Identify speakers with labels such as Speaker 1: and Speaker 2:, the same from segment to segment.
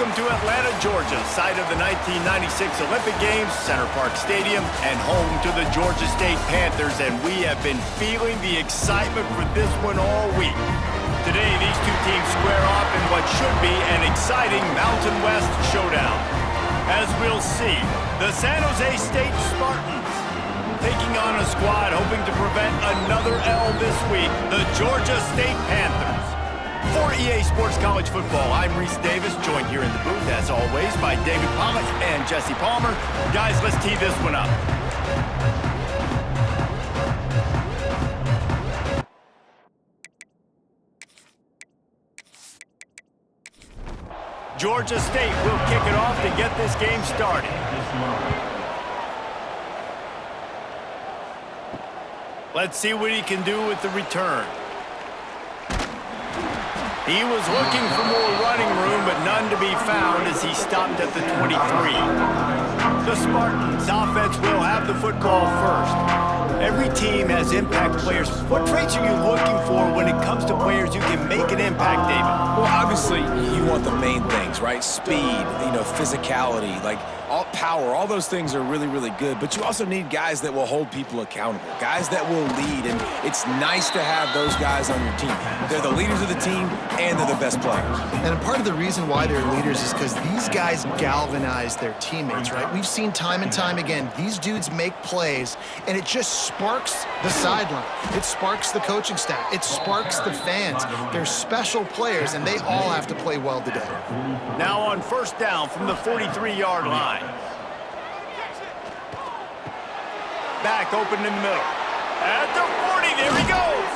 Speaker 1: Welcome to Atlanta, Georgia, site of the 1996 Olympic Games, Center Park Stadium, and home to the Georgia State Panthers, and we have been feeling the excitement for this one all week. Today, these two teams square off in what should be an exciting Mountain West showdown. As we'll see, the San Jose State Spartans taking on a squad hoping to prevent another L this week, the Georgia State Panthers. For EA Sports College Football, I'm Reese Davis, joined here in the booth, as always, by David Pollack and Jesse Palmer. Guys, let's tee this one up. Georgia State will kick it off to get this game started. Let's see what he can do with the return. He was looking for more running room, but none to be found as he stopped at the 23. The Spartans offense will have the football first. Every team has impact players. What traits are you looking for when it comes to players who can make an impact, David?
Speaker 2: Well, obviously, you want the main things, right? Speed, physicality, all power, all those things are really, really good. But you also need guys that will hold people accountable, guys that will lead. And it's nice to have those guys on your team. They're the leaders of the team, and they're the best players.
Speaker 3: And part of the reason why they're leaders is because these guys galvanize their teammates, right? We've seen time and time again, these dudes make plays, and it just sparks the sideline. It sparks the coaching staff. It sparks the fans. They're special players, and they all have to play well today.
Speaker 1: Now on first down from the 43-yard line. Back open in the middle. At the 40, there he goes.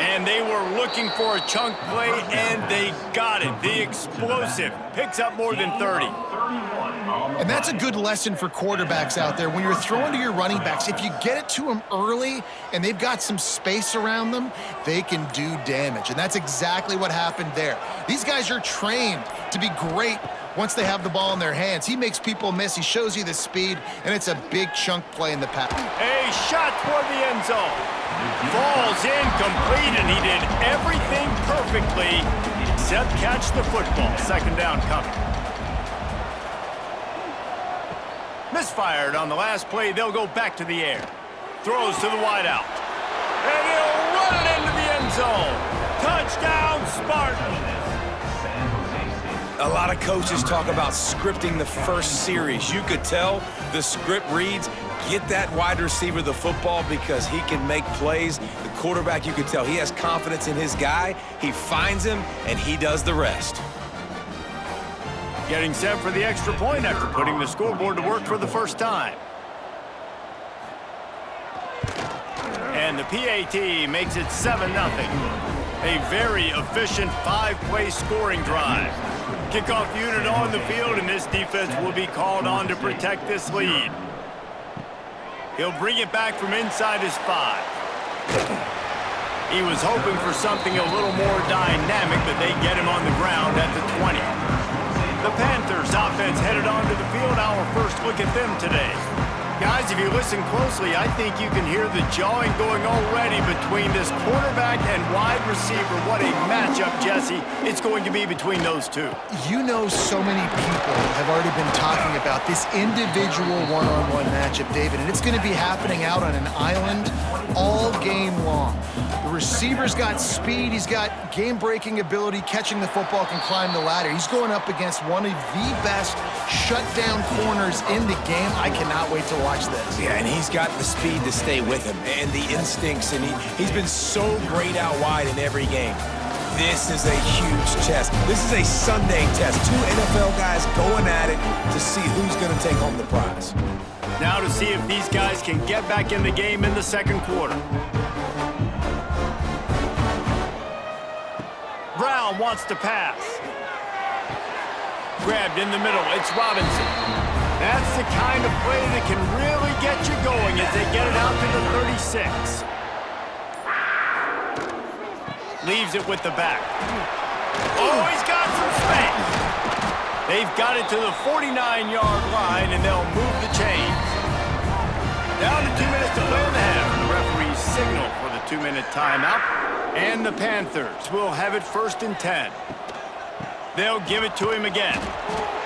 Speaker 1: And they were looking for a chunk play, and they got it. The explosive picks up more than 30.
Speaker 3: And that's a good lesson for quarterbacks out there. When you're throwing to your running backs, if you get it to them early and they've got some space around them, they can do damage. And that's exactly what happened there. These guys are trained to be great once they have the ball in their hands. He makes people miss. He shows you the speed, and it's a big chunk play in the pass.
Speaker 1: A shot toward the end zone. Falls incomplete, and he did everything perfectly except catch the football. Second down coming. Misfired on the last play. They'll go back to the air. Throws to the wideout. And he'll run it into the end zone. Touchdown, Spartans.
Speaker 2: A lot of coaches talk about scripting the first series. You could tell the script reads, get that wide receiver the football because he can make plays. The quarterback, you could tell he has confidence in his guy. He finds him, and he does the rest.
Speaker 1: Getting set for the extra point after putting the scoreboard to work for the first time. And the PAT makes it 7-0. A very efficient 5-play scoring drive. Kickoff unit on the field, and this defense will be called on to protect this lead. He'll bring it back from inside his 5. He was hoping for something a little more dynamic, but they get him on the ground at the 20. The Panthers offense headed onto the field. Our first look at them today. Guys, if you listen closely, I think you can hear the jawing going already between this quarterback and wide receiver. What a matchup, Jesse, it's going to be between those two.
Speaker 3: You know, so many people have already been talking about this individual one-on-one matchup, David, and it's going to be happening out on an island all game long. The receiver's got speed, he's got game-breaking ability, catching the football, can climb the ladder. He's going up against one of the best shutdown corners in the game. I cannot wait to watch this.
Speaker 2: Yeah, and he's got the speed to stay with him and the instincts, and he's been so great out wide in every game. This is a huge test. This is a Sunday test. Two NFL guys going at it to see who's going to take home the prize.
Speaker 1: Now to see if these guys can get back in the game in the second quarter. Brown wants to pass. Grabbed in the middle. It's Robinson. That's the kind of play that can really get you going as they get it out to the 36. Leaves it with the back. Oh, he's got some space. They've got it to the 49-yard line, and they'll move the chains. Down to 2 minutes to play in the half. The referees signal for the 2-minute timeout. And the Panthers will have it 1st and 10. They'll give it to him again.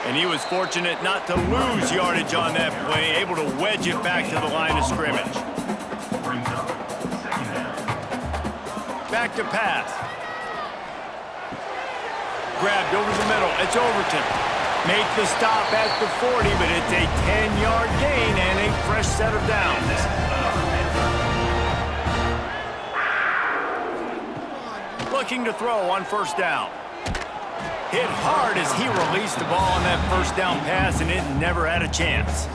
Speaker 1: And he was fortunate not to lose yardage on that play, able to wedge it back to the line of scrimmage. Back to pass. Grabbed over the middle. It's Overton. Make the stop at the 40, but it's a 10-yard gain and a fresh set of downs. Looking to throw on first down. Hit hard as he released the ball on that first down pass, and it never had a chance.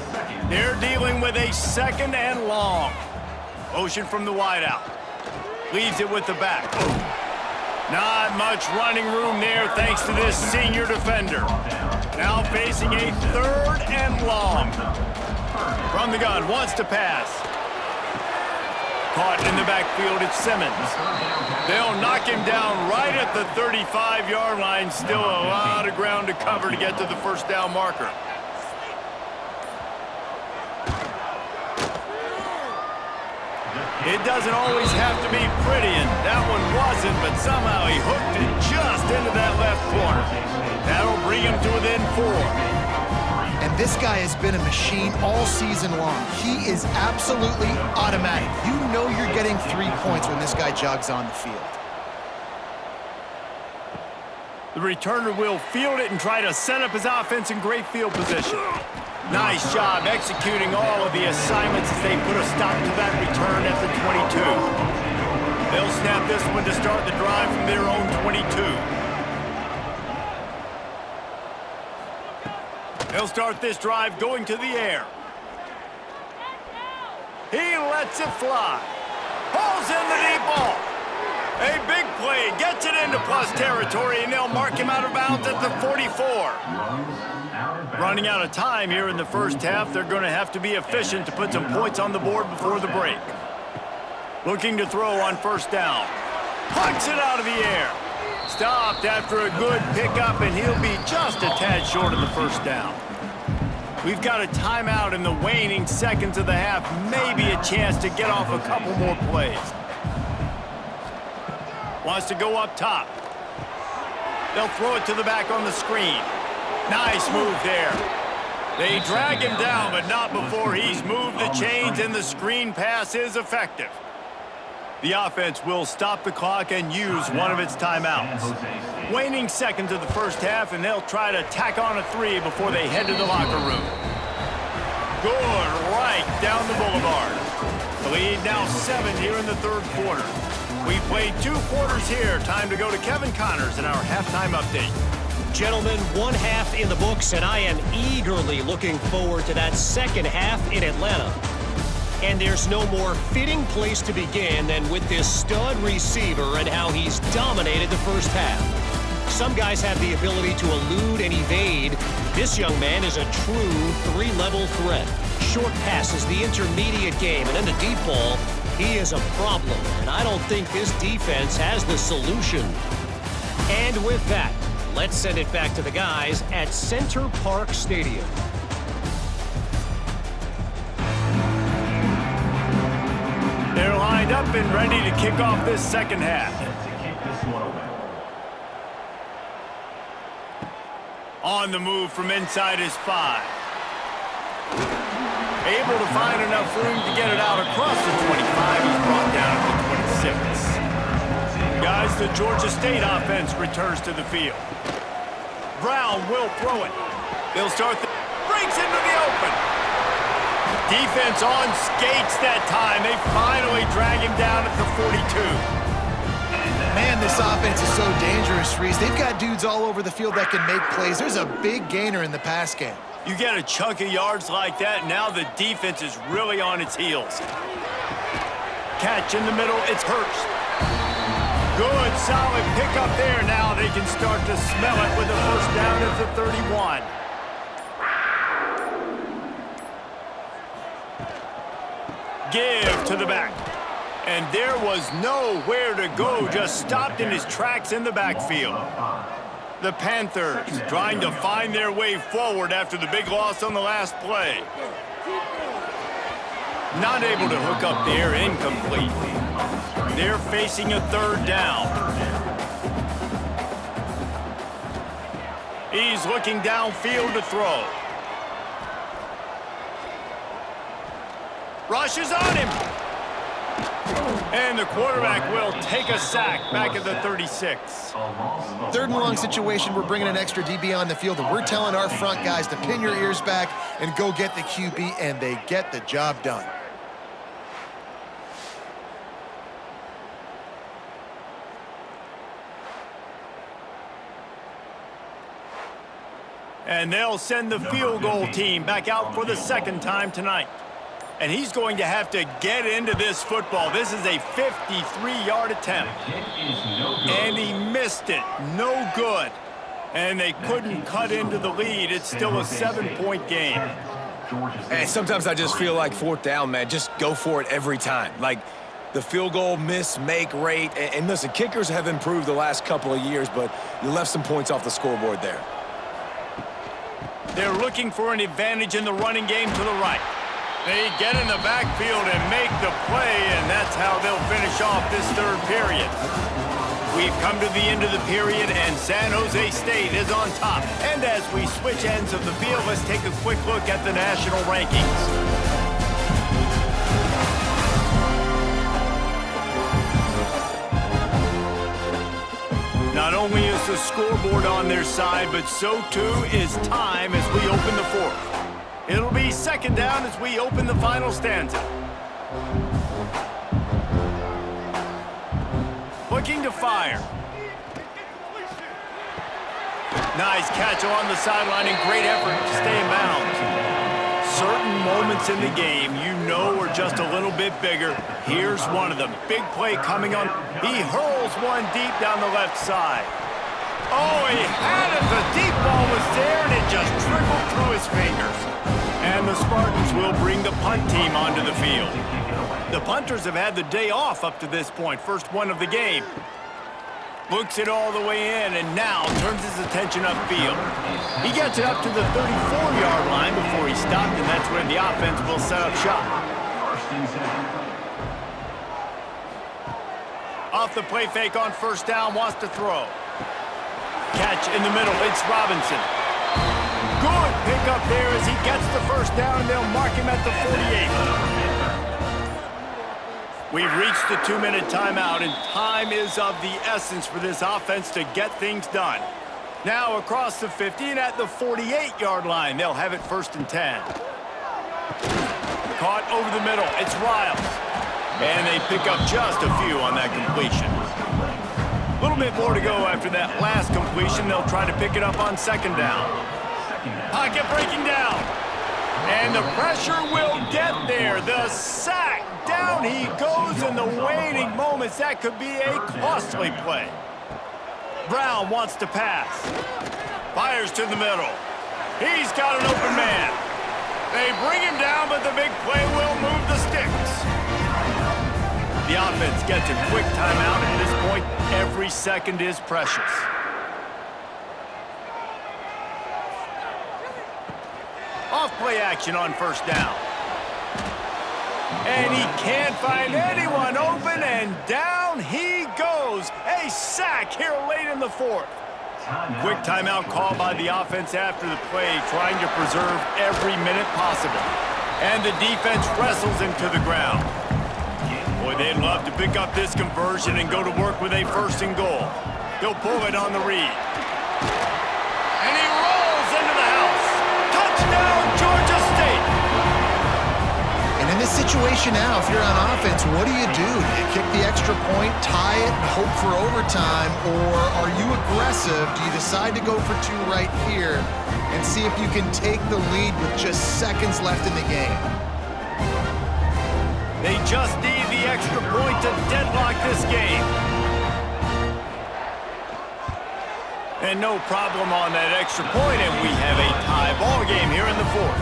Speaker 1: They're dealing with a second and long. Motion from the wideout. Leaves it with the back. Not much running room there thanks to this senior defender. Now facing a third and long. From the gun, wants to pass. Caught in the backfield, it's Simmons. They'll knock him down right at the 35-yard line. Still a lot of ground to cover to get to the first down marker. It doesn't always have to be pretty, and that one wasn't, but somehow he hooked it just into that left corner. That'll bring him to within 4.
Speaker 3: And this guy has been a machine all season long. He is absolutely automatic. You know you're getting 3 points when this guy jogs on the field.
Speaker 1: The returner will field it and try to set up his offense in great field position. Nice job executing all of the assignments as they put a stop to that return at the 22. They'll snap this one to start the drive from their own 22. They'll start this drive going to the air. He lets it fly. Pulls in the deep ball. A big play, gets it into plus territory, and they'll mark him out of bounds at the 44. Running out of time here in the first half, they're going to have to be efficient to put some points on the board before the break. Looking to throw on first down. Punts it out of the air. Stopped after a good pickup, and he'll be just a tad short of the first down. We've got a timeout in the waning seconds of the half. Maybe a chance to get off a couple more plays. Wants to go up top. They'll throw it to the back on the screen. Nice move there. They drag him down, but not before he's moved the chains, and the screen pass is effective. The offense will stop the clock and use one of its timeouts. Waning seconds of the first half, and they'll try to tack on a 3 before they head to the locker room. Good right down the boulevard. The lead now 7 here in the third quarter. We've played 2 quarters here. Time to go to Kevin Connors in our halftime update.
Speaker 4: Gentlemen, 1 half in the books, and I am eagerly looking forward to that second half in Atlanta. And there's no more fitting place to begin than with this stud receiver and how he's dominated the first half. Some guys have the ability to elude and evade. This young man is a true 3-level threat. Short passes, the intermediate game, and then the deep ball. He is a problem, and I don't think this defense has the solution. And with that, let's send it back to the guys at Center Park Stadium.
Speaker 1: They're lined up and ready to kick off this second half. On the move from inside his 5. Able to find enough room to get it out across the 25. He's brought down at the 26. Guys, the Georgia State offense returns to the field. Brown will throw it. They'll start breaks into the open. Defense on skates that time. They finally drag him down at the 42.
Speaker 3: Man, this offense is so dangerous, Reese. They've got dudes all over the field that can make plays. There's a big gainer in the pass game.
Speaker 1: You get a chunk of yards like that, now the defense is really on its heels. Catch in the middle, it's Hurst. Good, solid pickup there. Now they can start to smell it with a first down at the 31. Give to the back. And there was nowhere to go, just stopped in his tracks in the backfield. The Panthers trying to find their way forward after the big loss on the last play. Not able to hook up there, incomplete. They're facing a third down. He's looking downfield to throw. Rushes on him. And the quarterback will take a sack back at the 36.
Speaker 3: 3rd and long situation, we're bringing an extra DB on the field, and we're telling our front guys to pin your ears back and go get the QB, and they get the job done.
Speaker 1: And they'll send the field goal team back out for the 2nd time tonight. And he's going to have to get into this football. This is a 53-yard attempt. And he missed it. No good. And they couldn't cut into the lead. It's still a 7-point game.
Speaker 2: And sometimes I just feel like 4th down, man, just go for it every time. Like the field goal miss-make rate. And listen, kickers have improved the last couple of years, but you left some points off the scoreboard there.
Speaker 1: They're looking for an advantage in the running game to the right. They get in the backfield and make the play, and that's how they'll finish off this 3rd period. We've come to the end of the period, and San Jose State is on top. And as we switch ends of the field, let's take a quick look at the national rankings. Not only is the scoreboard on their side, but so too is time as we open the 4th. It'll be 2nd down as we open the final stanza. Looking to fire. Nice catch along the sideline and great effort to stay in bounds. Certain moments in the game you know are just a little bit bigger. Here's one of them. Big play coming on. He hurls one deep down the left side. Oh, he had it. The deep ball was there, and it just trickled through his fingers. And the Spartans will bring the punt team onto the field. The punters have had the day off up to this point. First one of the game. Looks it all the way in, and now turns his attention upfield. He gets it up to the 34-yard line before he stopped, and that's where the offense will set up shop. Off the play fake on 1st down, wants to throw. Catch in the middle, it's Robinson. Good pickup there as he gets the 1st down, and they'll mark him at the 48. We've reached the 2-minute timeout, and time is of the essence for this offense to get things done. Now across the 50 and at the 48-yard line, they'll have it 1st and 10. Caught over the middle, it's Riles. And they pick up just a few on that completion. A little bit more to go after that last completion. They'll try to pick it up on 2nd down. Pocket breaking down. And the pressure will get there. The sack. Down he goes in the waiting moments. That could be a costly play. Brown wants to pass. Fires to the middle. He's got an open man. They bring him down, but the big play will move the sticks. The offense gets a quick timeout. At this point, every second is precious. Off play action on 1st down. And he can't find anyone open, and down he goes. A sack here late in the 4th. Quick timeout call by the offense after the play, trying to preserve every minute possible. And the defense wrestles him to the ground. Boy, they'd love to pick up this conversion and go to work with a 1st and goal. He'll pull it on the read. And he rolls into the house. Touchdown, Georgia State.
Speaker 3: And in this situation now, if you're on offense, what do? Do you kick the extra point, tie it, and hope for overtime, or are you aggressive? Do you decide to go for 2 right here and see if you can take the lead with just seconds left in the game?
Speaker 1: They just need the extra point to deadlock this game. And no problem on that extra point, and we have a tie ball game here in the 4th.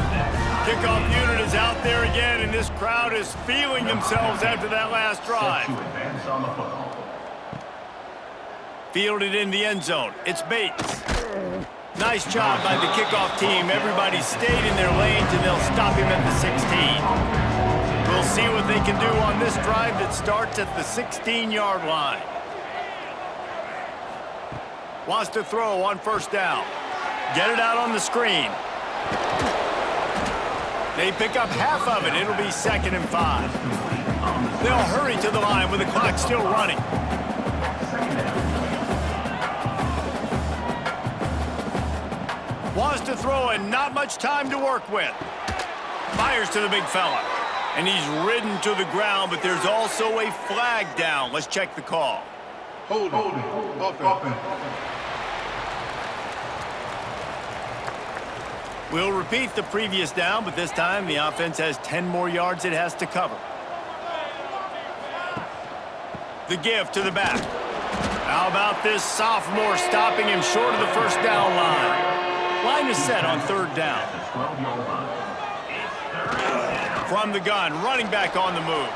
Speaker 1: Kickoff unit is out there again, and this crowd is feeling themselves after that last drive. Fielded in the end zone. It's Bates. Nice job by the kickoff team. Everybody stayed in their lanes, and they'll stop him at the 16. We'll see what they can do on this drive that starts at the 16-yard line. Wants to throw on 1st down. Get it out on the screen. They pick up half of it. It'll be 2nd and 5. They'll hurry to the line with the clock still running. Wants to throw and not much time to work with. Fires to the big fella. And he's ridden to the ground, but there's also a flag down. Let's check the call.
Speaker 5: Hold it. Offense.
Speaker 1: We'll repeat the previous down, but this time the offense has 10 more yards it has to cover. The give to the back. How about this sophomore stopping him short of the first down line? Line is set on 3rd down. From the gun, running back on the move.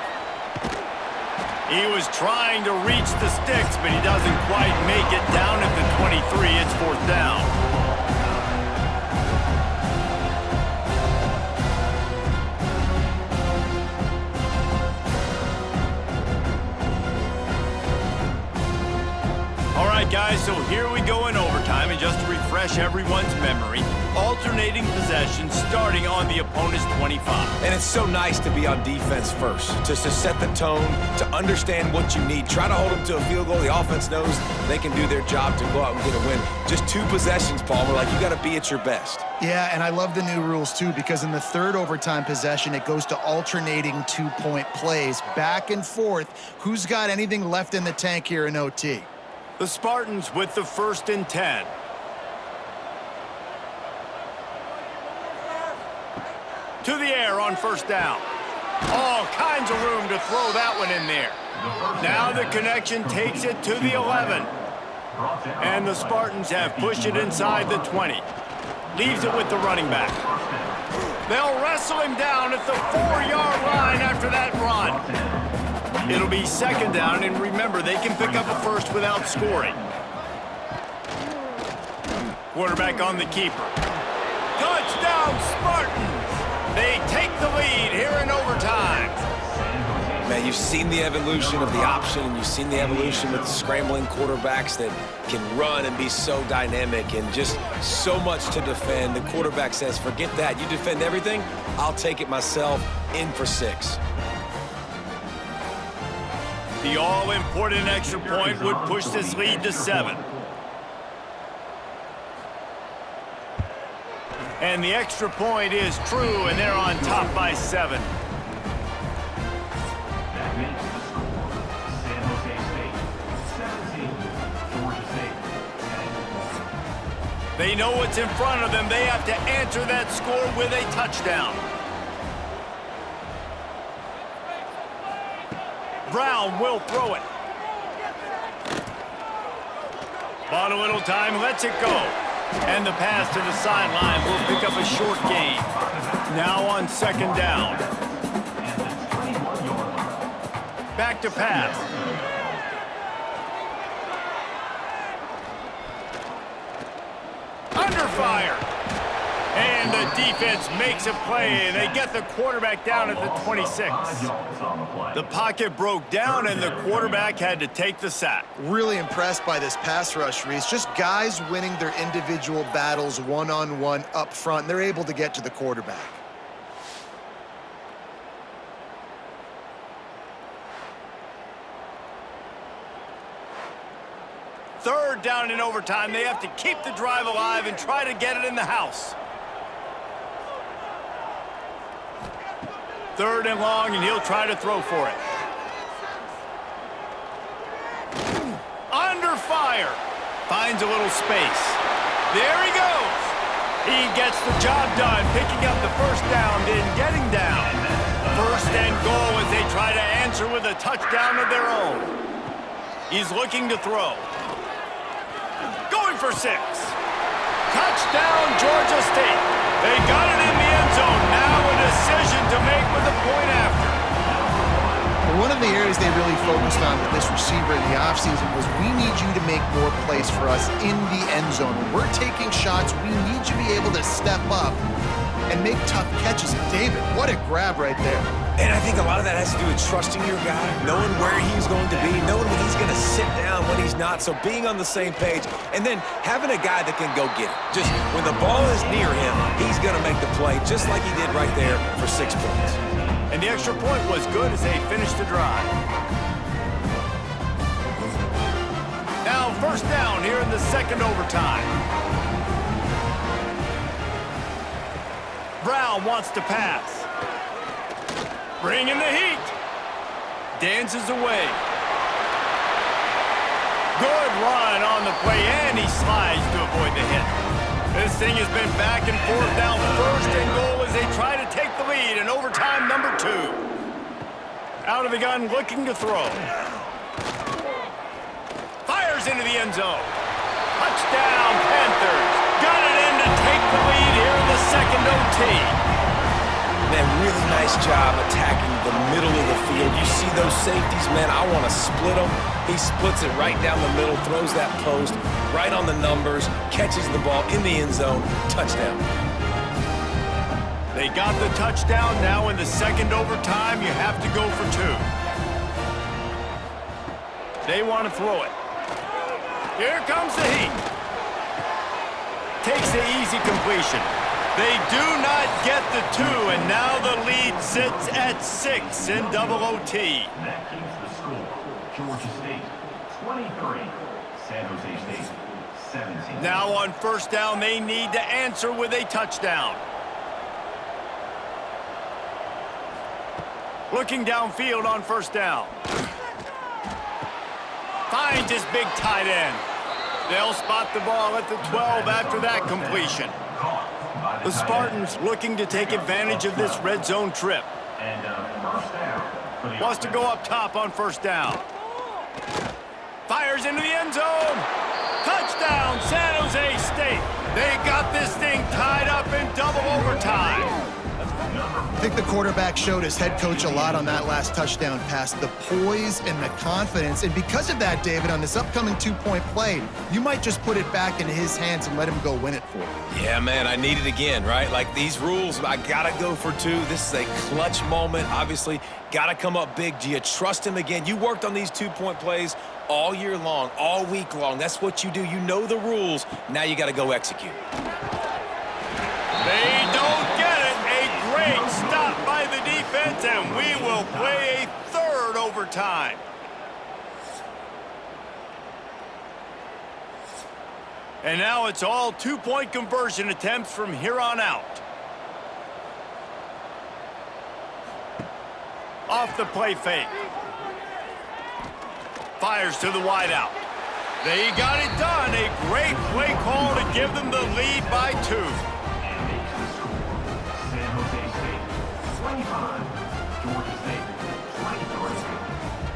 Speaker 1: He was trying to reach the sticks, but he doesn't quite make it down at the 23. It's 4th down. All right, guys, so here we go in overtime, and just to refresh everyone's memory, alternating possession starting on the opponent's 25.
Speaker 2: And it's so nice to be on defense first, just to set the tone, to understand what you need. Try to hold them to a field goal. The offense knows they can do their job to go out and get a win. Just 2 possessions, Paul. We're like, you got to be at your best.
Speaker 3: Yeah, and I love the new rules, too, because in the 3rd overtime possession, it goes to alternating 2-point plays, back and forth. Who's got anything left in the tank here in OT?
Speaker 1: The Spartans with the 1st and 10. To the air on 1st down. All kinds of room to throw that one in there. Now the connection takes it to the 11. And the Spartans have pushed it inside the 20. Leaves it with the running back. They'll wrestle him down at the 4-yard line after that run. It'll be 2nd down, and remember, they can pick up a first without scoring. Quarterback on the keeper. Touchdown, Spartans! They take the lead here in overtime.
Speaker 2: Man, you've seen the evolution of the option, and you've seen the evolution with scrambling quarterbacks that can run and be so dynamic and just so much to defend. The quarterback says, forget that. You defend everything, I'll take it myself. In for 6.
Speaker 1: The all-important extra point would push this lead to 7. And the extra point is true, and they're on top by 7. They know what's in front of them. They have to answer that score with a touchdown. Brown will throw it. Bought a little time, lets it go. And the pass to the sideline will pick up a short gain. Now on 2nd down. Back to pass. Under fire. And the defense makes a play. They get the quarterback down at the 26. The pocket broke down, and the quarterback had to take the sack.
Speaker 3: Really impressed by this pass rush, Reese. Just guys winning their individual battles one-on-one up front. They're able to get to the quarterback.
Speaker 1: Third down in overtime. They have to keep the drive alive and try to get it in the house. 3rd and long, and he'll try to throw for it. Under fire. Finds a little space. There he goes. He gets the job done, picking up the 1st down, then getting down. 1st and goal as they try to answer with a touchdown of their own. He's looking to throw. Going for 6. Touchdown, Georgia State. They got it in the end zone. Now a decision to make with a point after.
Speaker 3: Well, one of the areas they really focused on with this receiver in the offseason was, we need you to make more plays for us in the end zone. When we're taking shots, we need you to be able to step up and make tough catches. David, what a grab right there.
Speaker 2: And I think a lot of that has to do with trusting your guy, knowing where he's going to be, knowing when he's going to sit down, when he's not, so being on the same page, and then having a guy that can go get it. Just when the ball is near him, he's going to make the play, just like he did right there for 6 points.
Speaker 1: And the extra point was good as they finished the drive. Now first down here in the second overtime. Brown wants to pass. Bringing the heat. Dances away. Good run on the play, and he slides to avoid the hit. This thing has been back and forth down first and goal as they try to take the lead in overtime number 2. Out of the gun, looking to throw. Fires into the end zone. Touchdown, Panthers. Got it in to take the lead here in the second OT.
Speaker 2: Man, really nice job attacking the middle of the field. You see those safeties, man, I want to split them. He splits it right down the middle, throws that post, right on the numbers, catches the ball in the end zone, touchdown.
Speaker 1: They got the touchdown. Now in the second overtime, you have to go for 2. They want to throw it. Here comes the heat. Takes the easy completion. They do not get the 2, and now the lead sits at 6 in double OT.
Speaker 6: That keeps the score. Georgia State, 23. San Jose State, 17.
Speaker 1: Now on first down, they need to answer with a touchdown. Looking downfield on first down. Finds his big tight end. They'll spot the ball at the 12 after that completion. The Spartans looking to take advantage of this red zone trip.
Speaker 6: And first down.
Speaker 1: Wants to go up top on first down. Fires into the end zone. Touchdown, San Jose State. They got this thing tied up in double overtime.
Speaker 3: I think the quarterback showed his head coach a lot on that last touchdown pass, the poise and the confidence. And because of that, David, on this upcoming 2-point play, you might just put it back into his hands and let him go win it for you.
Speaker 2: Yeah, man, I need it again, right? Like these rules, I got to go for 2. This is a clutch moment. Obviously, got to come up big. Do you trust him again? You worked on these 2-point plays all year long, all week long. That's what you do. You know the rules. Now you got to go execute.
Speaker 1: They don't get it. A great stop by the defense, and we will play a third overtime. And now it's all 2-point conversion attempts from here on out. Off the play fake. Fires to the wideout. They got it done. A great play call to give them the lead by 2.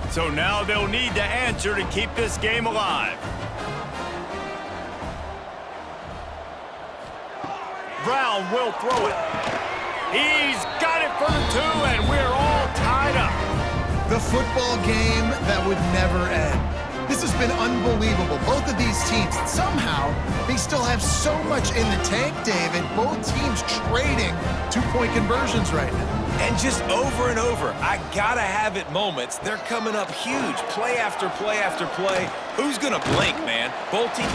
Speaker 1: So now they'll need to answer to keep this game alive. Brown will throw it. He's got it for the 2, and we're all tied up.
Speaker 3: The football game that would never end. This has been unbelievable. Both of these teams, somehow, they still have so much in the tank, David. Both teams trading 2-point conversions right now.
Speaker 2: And just over and over, I gotta have it moments. They're coming up huge, play after play after play. Who's gonna blink, man? Both teams.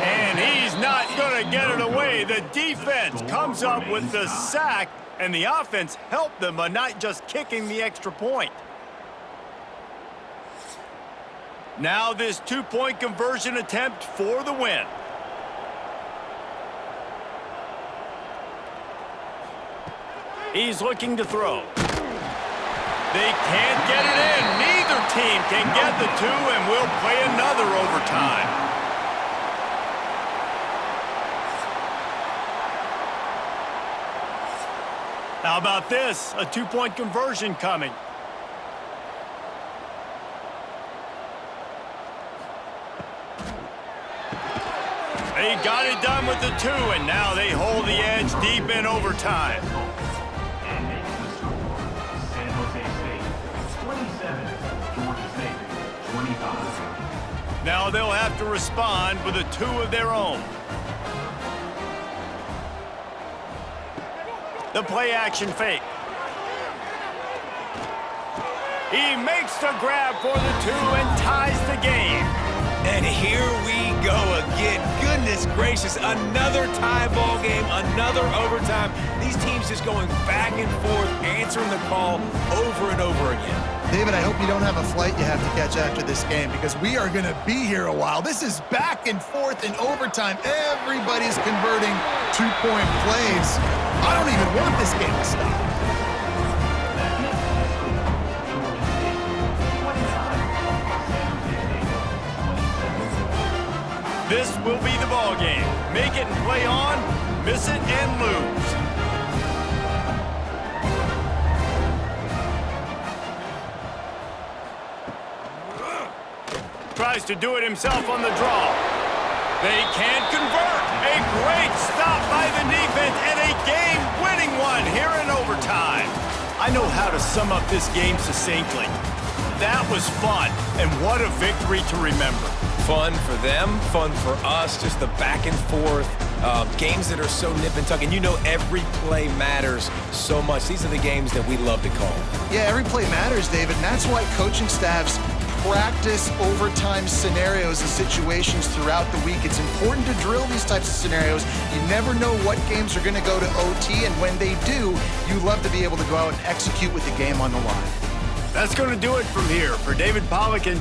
Speaker 1: And he's not gonna get it away. The defense comes up with the sack, and the offense helped them by not just kicking the extra point. Now this 2-point conversion attempt for the win. He's looking to throw. They can't get it in. Neither team can get the 2, and we'll play another overtime. How about this? A 2-point conversion coming. They got it done with the 2, and now they hold the edge deep in overtime.
Speaker 6: And makes the score. San Jose State, 27. Georgia State, 25.
Speaker 1: Now they'll have to respond with a 2 of their own. The play-action fake. He makes the grab for the 2 and ties the game.
Speaker 2: And here we go again. Goodness gracious, another tie ball game, another overtime. These teams just going back and forth, answering the call over and over again.
Speaker 3: David, I hope you don't have a flight you have to catch after this game because we are going to be here a while. This is back and forth in overtime. Everybody's converting two-point plays. I don't even want this game to stop.
Speaker 1: This will be the ball game. Make it and play on, miss it and lose. Tries to do it himself on the draw. They can't convert. A great stop by the defense and a game-winning one here in overtime. I know how to sum up this game succinctly. That was fun, and what a victory to remember.
Speaker 2: Fun for them, fun for us, just the back and forth, games that are so nip and tuck. And you know every play matters so much. These are the games that we love to call.
Speaker 3: Yeah, every play matters, David, and that's why coaching staffs practice overtime scenarios and situations throughout the week. It's important to drill these types of scenarios. You never know what games are going to go to OT, and when they do, you love to be able to go out and execute with the game on the line.
Speaker 1: That's going to do it from here. For David Pollack and